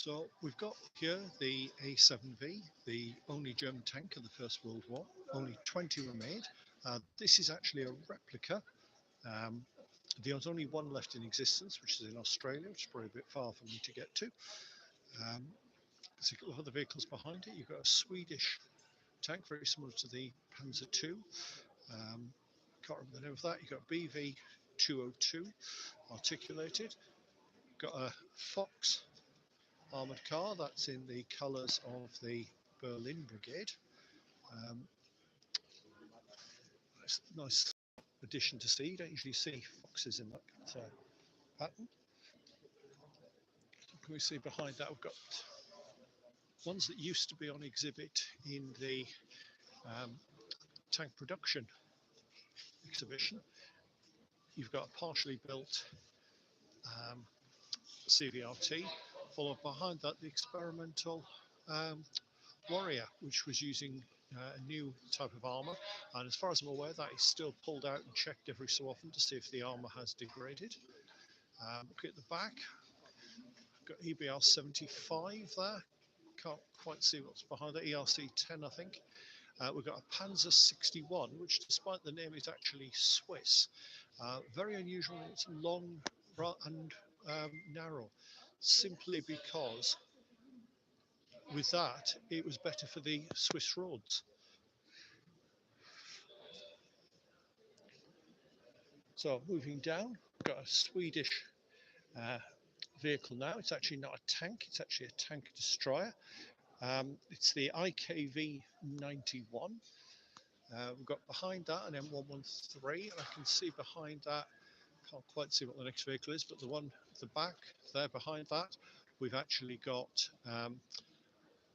So we've got here the A7V, the only German tank of the First World War. Only 20 were made. This is actually a replica. There's only one left in existence, which is in Australia, which is probably a bit far for me to get to. There's a couple of other vehicles behind it. You've got a Swedish tank, very similar to the Panzer II. Can't remember the name of that. You've got BV 202 articulated. Got a Fox armoured car that's in the colours of the Berlin Brigade. Nice addition to see. You don't usually see Foxes in that pattern. Can we see behind that we've got ones that used to be on exhibit in the tank production exhibition. You've got a partially built CVRT, followed behind that the experimental Warrior, which was using a new type of armour, and as far as I'm aware that is still pulled out and checked every so often to see if the armour has degraded. Look at the back, I've got EBR 75 there, can't quite see what's behind it, ERC 10 I think. We've got a Panzer 61, which despite the name is actually Swiss. Very unusual, it's long and narrow, simply because with that it was better for the Swiss roads. So moving down, we've got a Swedish vehicle now. It's actually not a tank, it's actually a tank destroyer. It's the IKV 91. We've got behind that an M113, and I can see behind that, can't quite see what the next vehicle is, but the one at the back there behind that, we've actually got an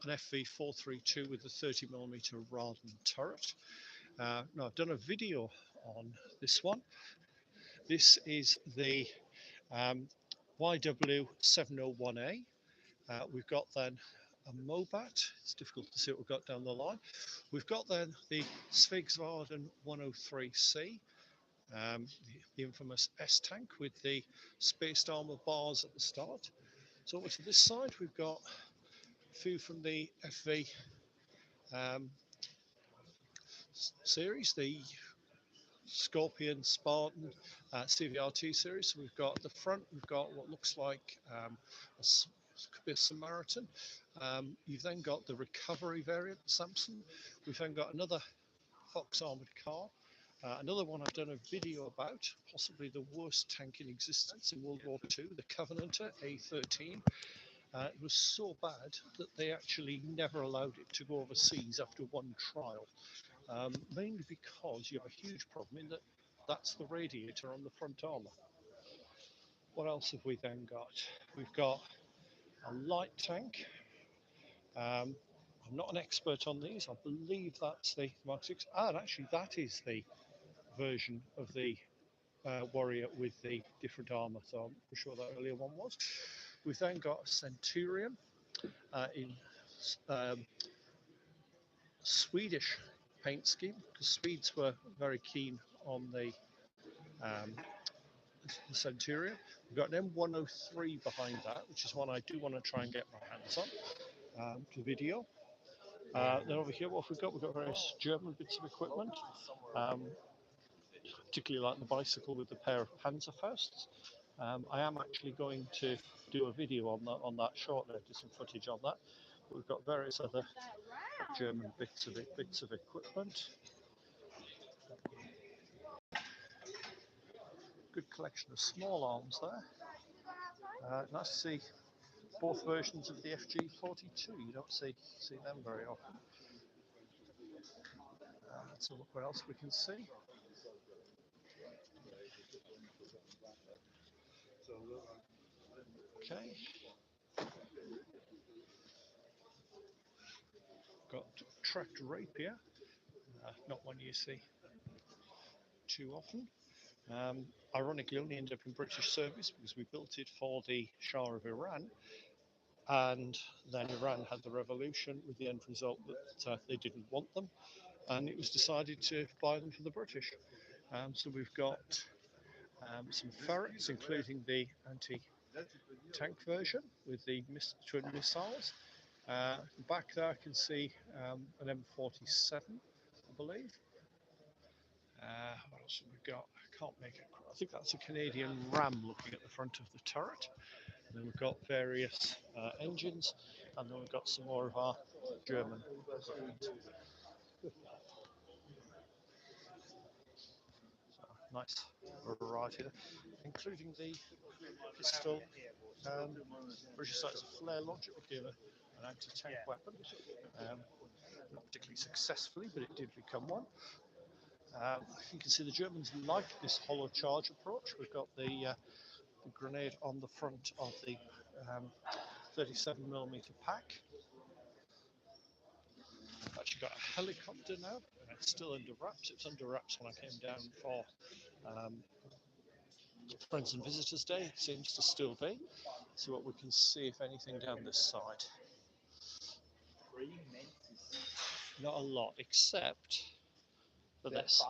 FV 432 with a 30mm Raden turret. Now I've done a video on this one. This is the YW701A. We've got then a Mobat. It's difficult to see what we've got down the line. We've got then the Svegsvarden 103C, the infamous S-tank with the spaced armour bars at the start. So over to this side, we've got a few from the FV series, the Scorpion, Spartan, CVRT series. So we've got at the front, we've got what looks like could be a Samaritan. You've then got the recovery variant, Samson. We've then got another Fox armoured car. Another one I've done a video about, possibly the worst tank in existence in World War II, the Covenanter A13. It was so bad that they actually never allowed it to go overseas after one trial. Mainly because you have a huge problem in that that's the radiator on the front armour. What else have we then got? We've got a light tank. I'm not an expert on these. I believe that's the Mark 6. And actually that is the version of the Warrior with the different armour. So I'm sure that earlier one was. We've then got a Centurion in Swedish paint scheme, because Swedes were very keen on the Centurion. We've got an M103 behind that, which is one I do want to try and get my hands on to video. Then over here, what have we got? We've got various German bits of equipment, particularly like the bicycle with the pair of Panzerfausts. I am actually going to do a video on that shortly, do some footage on that. But we've got various other German bits of equipment. Good collection of small arms there. Nice to see both versions of the FG42. You don't see them very often. Let's have a look what else we can see. Okay. Got tracked rapier. Not one you see too often. Ironically, only ended up in British service because we built it for the Shah of Iran, and then Iran had the revolution with the end result that they didn't want them, and it was decided to buy them for the British. So we've got some ferrets, including the tank version with the twin missiles. Back there I can see an M47, I believe. What else have we got? I can't make it. I think that's a Canadian Ram looking at the front of the turret. And then we've got various engines, and then we've got some more of our German equipment. So, nice variety there, including the pistol. British size of flare launcher became an anti-tank weapon. Not particularly successfully, but it did become one. You can see the Germans like this hollow charge approach. We've got the grenade on the front of the 37mm pack. Actually got a helicopter now, and it's still under wraps. It was under wraps when I came down for Friends and Visitors Day. It seems to still be. See what we can see, if anything, down this side. Not a lot, except for this.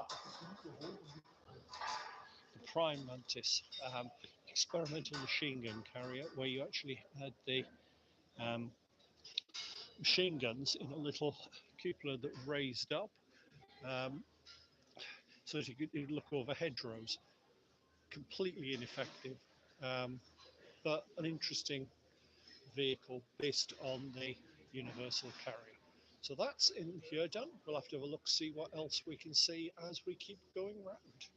The Prime Mantis experimental machine gun carrier, where you actually had the machine guns in a little cupola that raised up, so that you could look over hedgerows. Completely ineffective, but an interesting vehicle based on the universal carrier. So that's in here done. We'll have to have a look, see what else we can see as we keep going round.